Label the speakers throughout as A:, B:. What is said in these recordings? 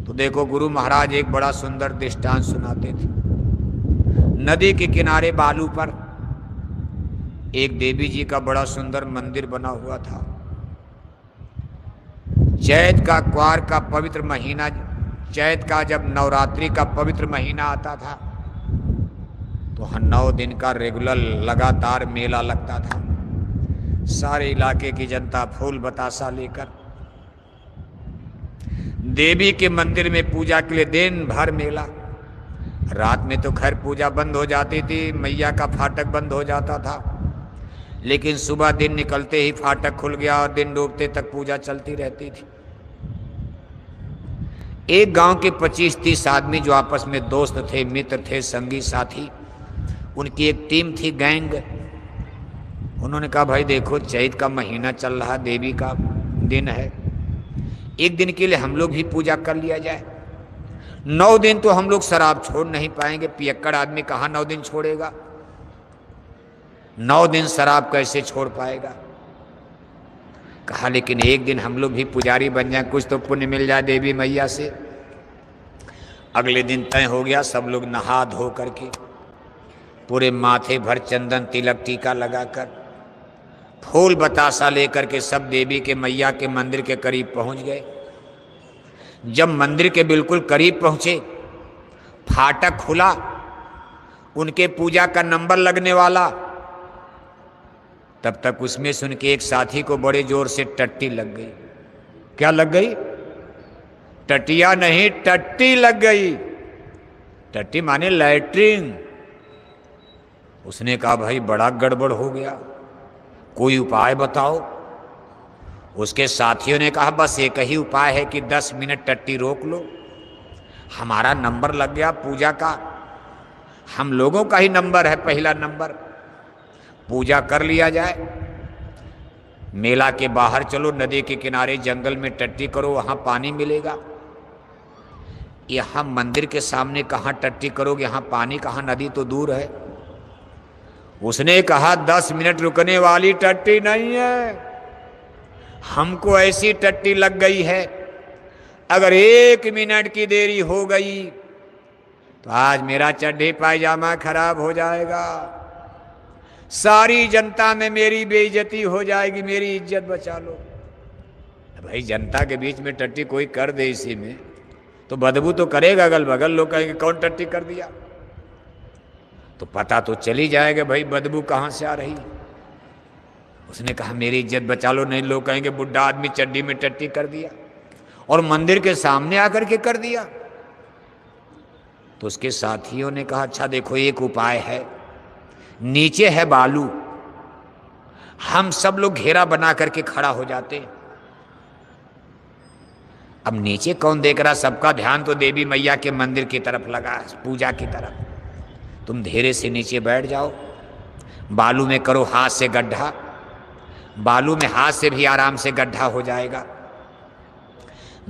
A: तो देखो गुरु महाराज एक बड़ा सुंदर दृष्टांत सुनाते थे। नदी के किनारे बालू पर एक देवी जी का बड़ा सुंदर मंदिर बना हुआ था। चैत का क्वार का पवित्र महीना, चैत का जब नवरात्रि का पवित्र महीना आता था तो 9 दिन का रेगुलर लगातार मेला लगता था। सारे इलाके की जनता फूल बतासा लेकर देवी के मंदिर में पूजा के लिए दिन भर मेला। रात में तो खैर पूजा बंद हो जाती थी, मैया का फाटक बंद हो जाता था, लेकिन सुबह दिन निकलते ही फाटक खुल गया और दिन डूबते तक पूजा चलती रहती थी। एक गांव के 25-30 आदमी जो आपस में दोस्त थे, मित्र थे, संगी साथी, उनकी एक टीम थी, गैंग। उन्होंने कहा भाई देखो चैत का महीना चल रहा, देवी का दिन है, एक दिन के लिए हम लोग भी पूजा कर लिया जाए। 9 दिन तो हम लोग शराब छोड़ नहीं पाएंगे, पियक्कड़ आदमी कहाँ 9 दिन छोड़ेगा, 9 दिन शराब कैसे छोड़ पाएगा। कहा लेकिन एक दिन हम लोग भी पुजारी बन जाए, कुछ तो पुण्य मिल जाए देवी मैया से। अगले दिन तय हो गया, सब लोग नहा धो करके पूरे माथे भर चंदन तिलक टीका लगाकर फूल बतासा लेकर के सब देवी के मैया के मंदिर के करीब पहुंच गए। जब मंदिर के बिल्कुल करीब पहुंचे, फाटक खुला, उनके पूजा का नंबर लगने वाला, तब तक उसमें सुन के एक साथी को बड़े जोर से टट्टी लग गई। क्या लग गई? टटिया नहीं, टट्टी लग गई। टट्टी माने लैट्रिन। उसने कहा भाई बड़ा गड़बड़ हो गया, कोई उपाय बताओ। उसके साथियों ने कहा बस एक ही उपाय है कि 10 मिनट टट्टी रोक लो, हमारा नंबर लग गया पूजा का, हम लोगों का ही नंबर है, पहला नंबर, पूजा कर लिया जाए। मेला के बाहर चलो, नदी के किनारे जंगल में टट्टी करो, वहां पानी मिलेगा। यहां मंदिर के सामने कहां टट्टी करोगे, यहां पानी कहां, नदी तो दूर है। उसने कहा 10 मिनट रुकने वाली टट्टी नहीं है, हमको ऐसी टट्टी लग गई है, अगर 1 मिनट की देरी हो गई तो आज मेरा चड्ढी पायजामा खराब हो जाएगा, सारी जनता में मेरी बेइज्जती हो जाएगी, मेरी इज्जत बचा लो। भाई जनता के बीच में टट्टी कोई कर दे इसी में तो बदबू तो करेगा, अगल बगल लोग कहेंगे कौन टट्टी कर दिया, तो पता तो चली जाएगा भाई बदबू कहां से आ रही। उसने कहा मेरी इज्जत बचा लो, नहीं लोग कहेंगे बुढ़ा आदमी चड्डी में टट्टी कर दिया, और मंदिर के सामने आकर के कर दिया। तो उसके साथियों ने कहा अच्छा देखो एक उपाय है, नीचे है बालू, हम सब लोग घेरा बना करके खड़ा हो जाते हैं। अब नीचे कौन देख रहा, सबका ध्यान तो देवी मैया के मंदिर की तरफ लगा, पूजा की तरफ। तुम धीरे से नीचे बैठ जाओ, बालू में करो हाथ से गड्ढा, बालू में हाथ से भी आराम से गड्ढा हो जाएगा।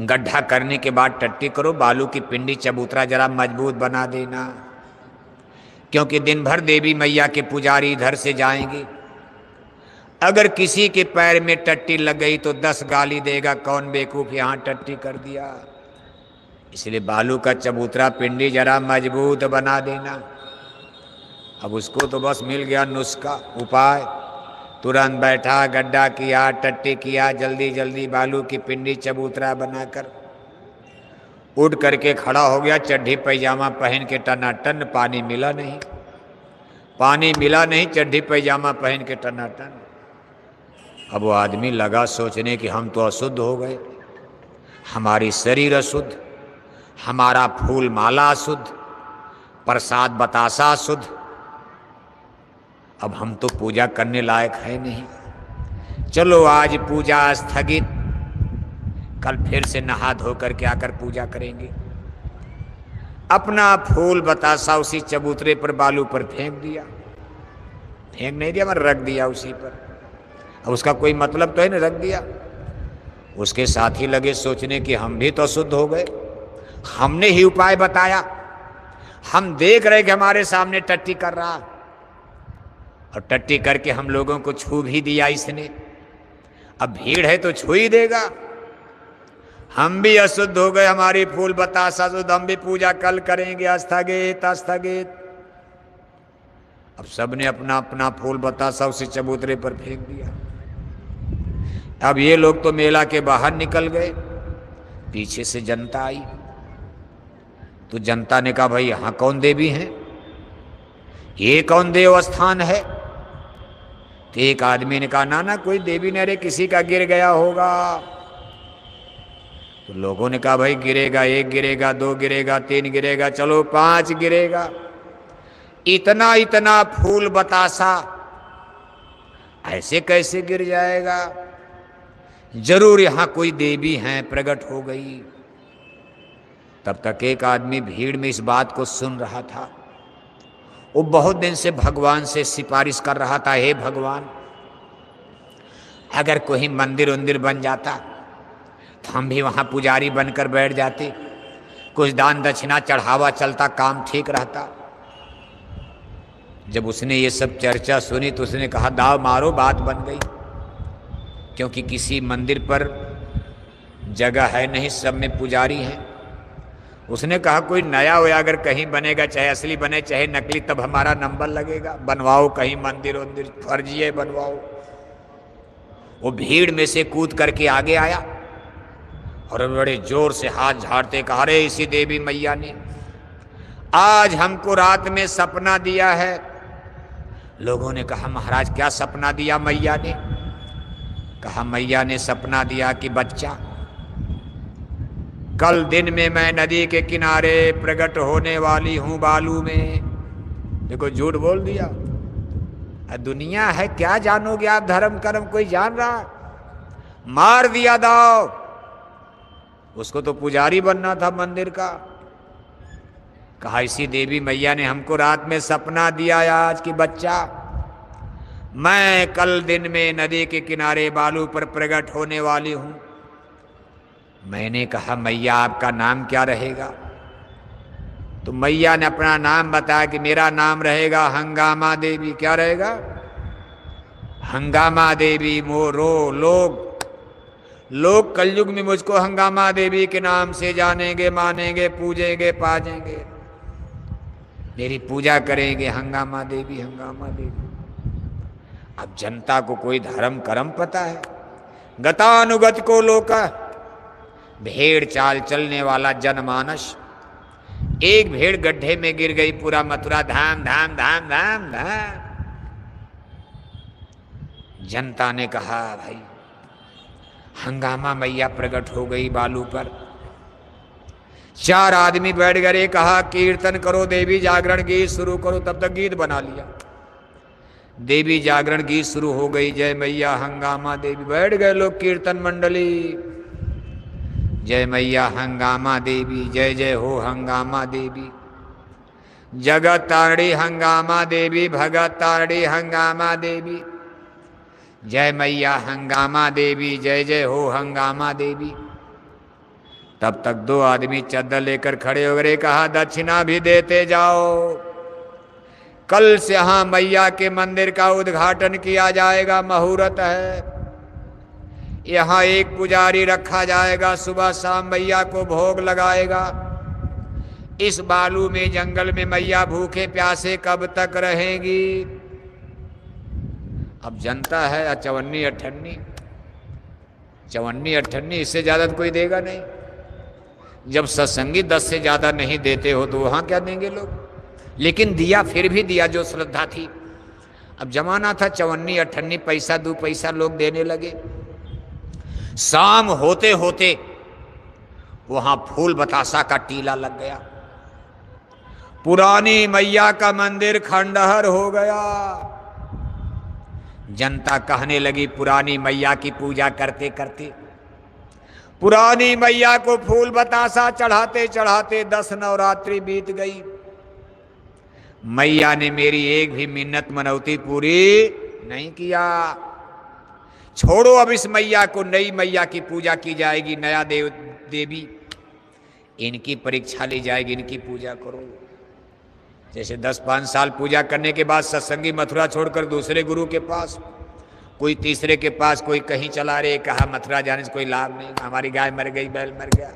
A: गड्ढा करने के बाद टट्टी करो, बालू की पिंडी चबूतरा जरा मजबूत बना देना, क्योंकि दिन भर देवी मैया के पुजारी इधर से जाएंगे। अगर किसी के पैर में टट्टी लग गई तो 10 गाली देगा, कौन बेवकूफ यहां टट्टी कर दिया। इसलिए बालू का चबूतरा पिंडी जरा मजबूत बना देना। अब उसको तो बस मिल गया नुस्खा, उपाय, तुरंत बैठा, गड्ढा किया, टट्टी किया, जल्दी जल्दी बालू की पिंडी चबूतरा बनाकर उठ करके खड़ा हो गया, चड्ढी पैजामा पहन के टनाटन। पानी मिला नहीं, पानी मिला नहीं, चड्ढी पैजामा पहन के टनाटन। अब वो आदमी लगा सोचने कि हम तो अशुद्ध हो गए, हमारी शरीर अशुद्ध, हमारा फूल माला अशुद्ध, प्रसाद बतासा अशुद्ध, अब हम तो पूजा करने लायक है नहीं, चलो आज पूजा स्थगित, कल फिर से नहा धो करके आकर पूजा करेंगे। अपना फूल बतासा उसी चबूतरे पर बालू पर फेंक दिया, फेंक नहीं दिया मगर रख दिया उसी पर। अब उसका कोई मतलब तो है ना, रख दिया। उसके साथी लगे सोचने कि हम भी तो शुद्ध हो गए, हमने ही उपाय बताया, हम देख रहे कि हमारे सामने टट्टी कर रहा, और टट्टी करके हम लोगों को छू भी दिया इसने, अब भीड़ है तो छू ही देगा। हम भी अशुद्ध हो गए, हमारी फूल बतासा शुद्ध, हम भी पूजा कल करेंगे, स्थगित स्थगित। अब सबने अपना अपना फूल बतासा उसी चबूतरे पर फेंक दिया। अब ये लोग तो मेला के बाहर निकल गए, पीछे से जनता आई। तो जनता ने कहा भाई यहां कौन देवी हैं, ये कौन देव स्थान है। तो एक आदमी ने कहा ना ना कोई देवी नहीं, अरे किसी का गिर गया होगा। तो लोगों ने कहा भाई गिरेगा, 1 गिरेगा, 2 गिरेगा, 3 गिरेगा, चलो 5 गिरेगा। इतना इतना फूल बतासा ऐसे कैसे गिर जाएगा, जरूर यहां कोई देवी हैं, प्रकट हो गई। तब तक एक आदमी भीड़ में इस बात को सुन रहा था। वो बहुत दिन से भगवान से सिफारिश कर रहा था, हे भगवान अगर कोई मंदिर उंदिर बन जाता तो हम भी वहां पुजारी बनकर बैठ जाते, कुछ दान दक्षिणा चढ़ावा चलता, काम ठीक रहता। जब उसने ये सब चर्चा सुनी तो उसने कहा दाव मारो, बात बन गई। क्योंकि किसी मंदिर पर जगह है नहीं, सब में पुजारी हैं। उसने कहा कोई नया वया अगर कहीं बनेगा, चाहे असली बने चाहे नकली, तब हमारा नंबर लगेगा, बनवाओ कहीं मंदिर उंदिर, फर्जी बनवाओ। वो भीड़ में से कूद करके आगे आया और बड़े जोर से हाथ झाड़ते कहा अरे इसी देवी मैया ने आज हमको रात में सपना दिया है। लोगों ने कहा महाराज क्या सपना दिया मैया ने। कहा मैया ने सपना दिया कि बच्चा कल दिन में मैं नदी के किनारे प्रकट होने वाली हूं बालू में। देखो झूठ बोल दिया, दुनिया है क्या जानोगे आप, धर्म कर्म कोई जान रहा। मार दिया दाव, उसको तो पुजारी बनना था मंदिर का। कहा इसी देवी मैया ने हमको रात में सपना दिया आज कि बच्चा मैं कल दिन में नदी के किनारे बालू पर प्रकट होने वाली हूं। मैंने कहा मैया आपका नाम क्या रहेगा। तो मैया ने अपना नाम बताया कि मेरा नाम रहेगा हंगामा देवी। क्या रहेगा, हंगामा देवी। मोरो लोग कलयुग में मुझको हंगामा देवी के नाम से जानेंगे, मानेंगे, पूजेंगे, पाजेंगे, मेरी पूजा करेंगे, हंगामा देवी हंगामा देवी। अब जनता को कोई धर्म कर्म पता है, गतानुगत को लोका, भेड़ चाल चलने वाला जनमानस। एक भेड़ गड्ढे में गिर गई, पूरा मथुरा धाम धाम धाम धाम धाम। जनता ने कहा भाई हंगामा मैया प्रकट हो गई बालू पर। 4 आदमी बैठ गए, कहा कीर्तन करो, देवी जागरण गीत शुरू करो। तब तक गीत बना लिया, देवी जागरण गीत शुरू हो गई, जय मैया हंगामा देवी। बैठ गए लोग कीर्तन मंडली, जय मैया हंगामा देवी, जय जय हो हंगामा देवी, जगत तारणी हंगामा देवी, भगत तारणी हंगामा देवी, जय मैया हंगामा देवी, जय जय हो हंगामा देवी। तब तक 2 आदमी चद्दर लेकर खड़े हो गए, कहा दक्षिणा भी देते जाओ, कल से यहां मैया के मंदिर का उद्घाटन किया जाएगा, मुहूर्त है। यहां एक पुजारी रखा जाएगा, सुबह शाम मैया को भोग लगाएगा। इस बालू में जंगल में मैया भूखे प्यासे कब तक रहेंगी। अब जनता है 54 58, इससे ज्यादा तो कोई देगा नहीं। जब सत्संगी 10 से ज्यादा नहीं देते हो तो वहां क्या देंगे लोग। लेकिन दिया, फिर भी दिया जो श्रद्धा थी। अब जमाना था 54 58 पैसा 2 पैसा लोग देने लगे। शाम होते होते वहां फूल बतासा का टीला लग गया, पुरानी मैया का मंदिर खंडहर हो गया। जनता कहने लगी पुरानी मैया की पूजा करते करते, पुरानी मैया को फूल बतासा चढ़ाते चढ़ाते 10 नवरात्रि बीत गई। मैया ने मेरी एक भी मिन्नत मनौती पूरी नहीं किया। छोड़ो अब इस मैया को, नई मैया की पूजा की जाएगी, नया देवी, इनकी परीक्षा ली जाएगी, इनकी पूजा करो। जैसे 10-5 साल पूजा करने के बाद सत्संगी मथुरा छोड़कर दूसरे गुरु के पास, कोई तीसरे के पास, कोई कहीं चला रहे, कहा मथुरा जाने से कोई लाभ नहीं, हमारी गाय मर गई, बैल मर गया,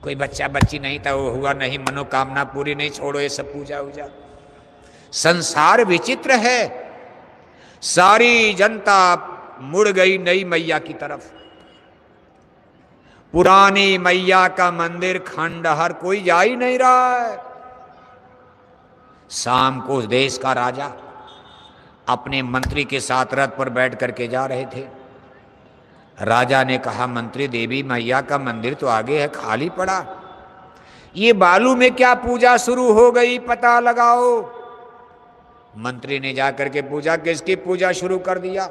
A: कोई बच्चा बच्ची नहीं था, वो हुआ नहीं, मनोकामना पूरी नहीं, छोड़ो ये सब पूजा वूजा। संसार विचित्र है। सारी जनता मुड़ गई नई मैया की तरफ। पुरानी मैया का मंदिर खंडहर, कोई जा ही नहीं रहा है। शाम को उस देश का राजा अपने मंत्री के साथ रथ पर बैठ करके जा रहे थे। राजा ने कहा, मंत्री, देवी मैया का मंदिर तो आगे है, खाली पड़ा, ये बालू में क्या पूजा शुरू हो गई, पता लगाओ। मंत्री ने जाकर के पूछा, किसकी पूजा शुरू कर दिया?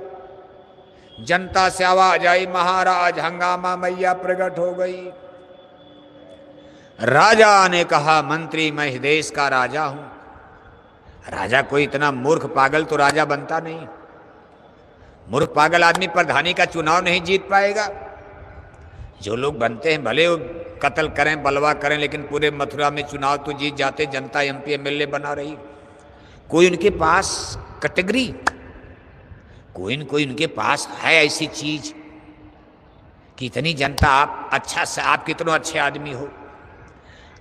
A: जनता से आवाज आई, महाराज हंगामा, मैया प्रकट हो गई। राजा ने कहा, मंत्री, मैं इस देश का राजा हूं। राजा कोई इतना मूर्ख पागल तो राजा बनता नहीं। मूर्ख पागल आदमी प्रधानी का चुनाव नहीं जीत पाएगा। जो लोग बनते हैं भले वो कत्ल करें, बलवा करें, लेकिन पूरे मथुरा में चुनाव तो जीत जाते। जनता एमपी एमएलए बना रही। कोई उनके पास कैटेगरी, कोई न कोई उनके पास है ऐसी चीज कि इतनी जनता, आप अच्छा से, आप कितने अच्छे आदमी हो,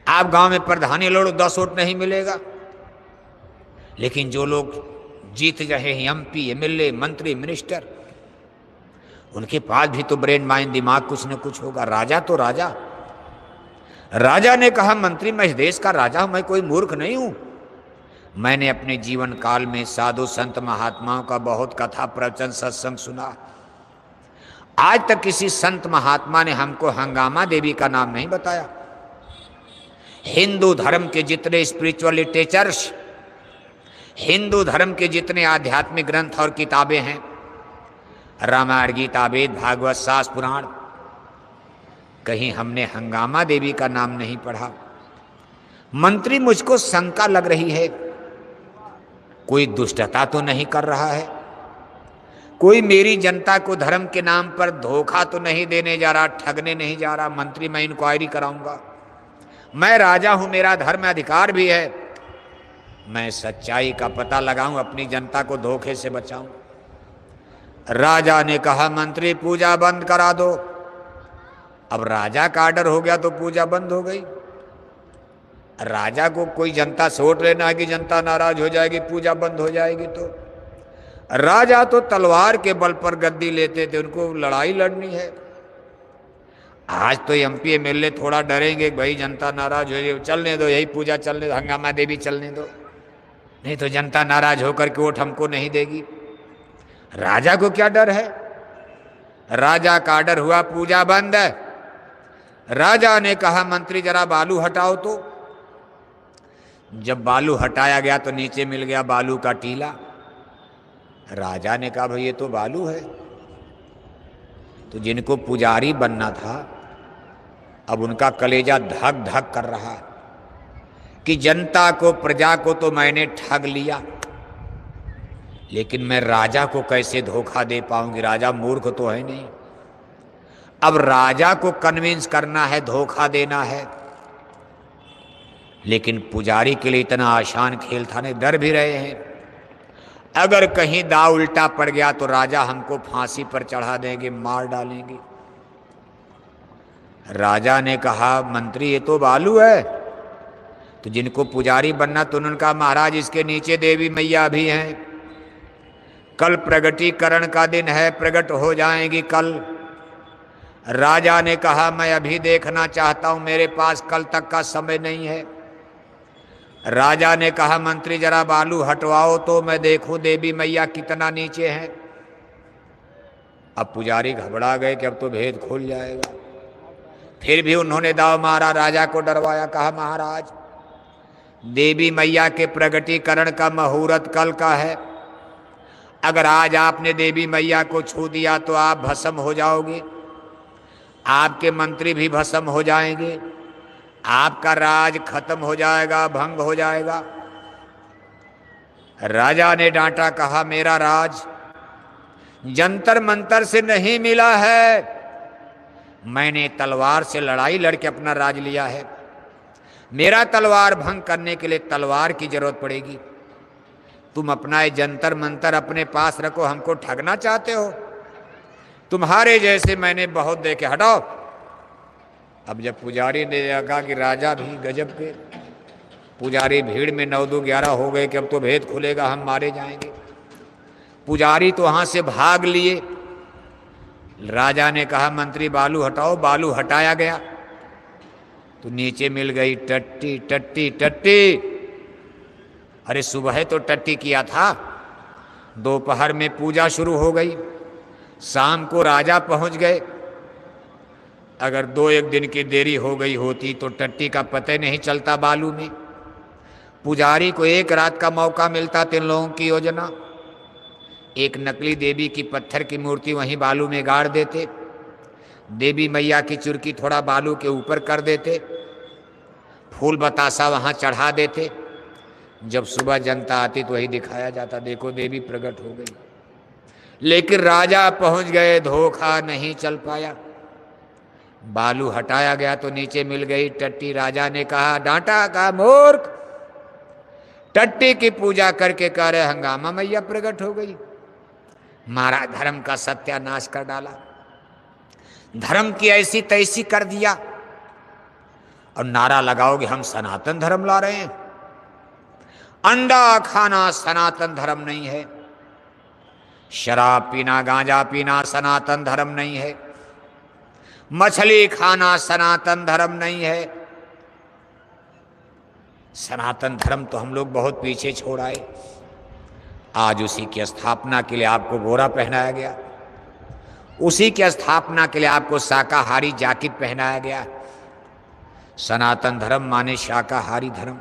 A: आप गांव में प्रधानी लड़ो 10 वोट नहीं मिलेगा, लेकिन जो लोग जीत रहे हैं एमपी एमएलए मंत्री मिनिस्टर, उनके पास भी तो ब्रेन माइंड दिमाग कुछ न कुछ होगा। राजा तो राजा। राजा ने कहा, मंत्री, मैं इस देश का राजा हूं, मैं कोई मूर्ख नहीं हूं। मैंने अपने जीवन काल में साधु संत महात्माओं का बहुत कथा प्रवचन सत्संग सुना। आज तक किसी संत महात्मा ने हमको हंगामा देवी का नाम नहीं बताया। हिंदू धर्म के जितने स्पिरिचुअल लिटरेचर्स, हिंदू धर्म के जितने आध्यात्मिक ग्रंथ और किताबें हैं, रामायण, गीता, वेद, भागवत, शास्त्र, पुराण, कहीं हमने हंगामा देवी का नाम नहीं पढ़ा। मंत्री, मुझको शंका लग रही है, कोई दुष्टता तो नहीं कर रहा है, कोई मेरी जनता को धर्म के नाम पर धोखा तो नहीं देने जा रहा, ठगने नहीं जा रहा। मंत्री, मैं इंक्वायरी कराऊंगा। मैं राजा हूं, मेरा धर्म अधिकार भी है, मैं सच्चाई का पता लगाऊं, अपनी जनता को धोखे से बचाऊं। राजा ने कहा, मंत्री, पूजा बंद करा दो। अब राजा का आर्डर हो गया तो पूजा बंद हो गई। राजा को कोई जनता से वोट लेना है कि जनता नाराज हो जाएगी, पूजा बंद हो जाएगी। तो राजा तो तलवार के बल पर गद्दी लेते थे, उनको लड़ाई लड़नी है। आज तो एमपी एमएलए थोड़ा डरेंगे, भाई जनता नाराज हो जाएगी, चलने दो, यही पूजा चलने दो, हंगामा देवी चलने दो, नहीं तो जनता नाराज होकर के वोट हमको नहीं देगी। राजा को क्या डर है? राजा का आर्डर हुआ, पूजा बंद है। राजा ने कहा, मंत्री, जरा बालू हटाओ। तो जब बालू हटाया गया तो नीचे मिल गया बालू का टीला। राजा ने कहा, भाई ये तो बालू है। तो जिनको पुजारी बनना था, अब उनका कलेजा धक धक कर रहा कि जनता को, प्रजा को तो मैंने ठग लिया, लेकिन मैं राजा को कैसे धोखा दे पाऊंगी? राजा मूर्ख तो है नहीं। अब राजा को कन्विंस करना है, धोखा देना है, लेकिन पुजारी के लिए इतना आसान खेल था नहीं। डर भी रहे हैं, अगर कहीं दाव उल्टा पड़ गया तो राजा हमको फांसी पर चढ़ा देंगे, मार डालेंगे। राजा ने कहा, मंत्री, ये तो बालू है। तो जिनको पुजारी बनना, तो उन्होंने कहा, महाराज, इसके नीचे देवी मैया भी हैं, कल प्रगटीकरण का दिन है, प्रकट हो जाएंगी कल। राजा ने कहा, मैं अभी देखना चाहता हूं, मेरे पास कल तक का समय नहीं है। राजा ने कहा, मंत्री, जरा बालू हटवाओ तो मैं देखूं देवी मैया कितना नीचे है। अब पुजारी घबरा गए कि अब तो भेद खुल जाएगा। फिर भी उन्होंने दाव मारा, राजा को डरवाया, कहा, महाराज, देवी मैया के प्रगटीकरण का मुहूर्त कल का है। अगर आज आपने देवी मैया को छू दिया तो आप भस्म हो जाओगे, आपके मंत्री भी भस्म हो जाएंगे, आपका राज खत्म हो जाएगा, भंग हो जाएगा। राजा ने डांटा, कहा, मेरा राज जंतर मंतर से नहीं मिला है, मैंने तलवार से लड़ाई लड़के अपना राज लिया है। मेरा तलवार भंग करने के लिए तलवार की जरूरत पड़ेगी। तुम अपना ये जंतर मंतर अपने पास रखो, हमको ठगना चाहते हो? तुम्हारे जैसे मैंने बहुत देखे, हटाओ। अब जब पुजारी ने कहा कि राजा भी गजब के, पुजारी भीड़ में 9 2 11 हो गए कि अब तो भेद खुलेगा, हम मारे जाएंगे। पुजारी तो वहां से भाग लिए। राजा ने कहा मंत्री बालू हटाओ, बालू हटाया गया तो नीचे मिल गई टट्टी टट्टी टट्टी। अरे सुबह तो टट्टी किया था, दोपहर में पूजा शुरू हो गई, शाम को राजा पहुंच गए। अगर 2-1 दिन की देरी हो गई होती तो टट्टी का पता नहीं चलता बालू में। पुजारी को 1 रात का मौका मिलता 3 लोगों की योजना। एक नकली देवी की पत्थर की मूर्ति वहीं बालू में गाड़ देते, देवी मैया की चुरकी थोड़ा बालू के ऊपर कर देते, फूल बतासा वहां चढ़ा देते। जब सुबह जनता आती तो वही दिखाया जाता, देखो देवी प्रकट हो गई। लेकिन राजा पहुंच गए, धोखा नहीं चल पाया। बालू हटाया गया तो नीचे मिल गई टट्टी। राजा ने कहा, डांटा, कहा मूर्ख, टट्टी की पूजा करके कह रहे हंगामा मैया प्रकट हो गई। मारा, धर्म का सत्यानाश कर डाला, धर्म की ऐसी तैसी कर दिया। और नारा लगाओगे हम सनातन धर्म ला रहे हैं? अंडा खाना सनातन धर्म नहीं है, शराब पीना गांजा पीना सनातन धर्म नहीं है, मछली खाना सनातन धर्म नहीं है। सनातन धर्म तो हम लोग बहुत पीछे छोड़ आए। आज उसी की स्थापना के लिए आपको गोरा पहनाया गया, उसी की स्थापना के लिए आपको शाकाहारी जाकिट पहनाया गया। सनातन धर्म माने शाकाहारी धर्म।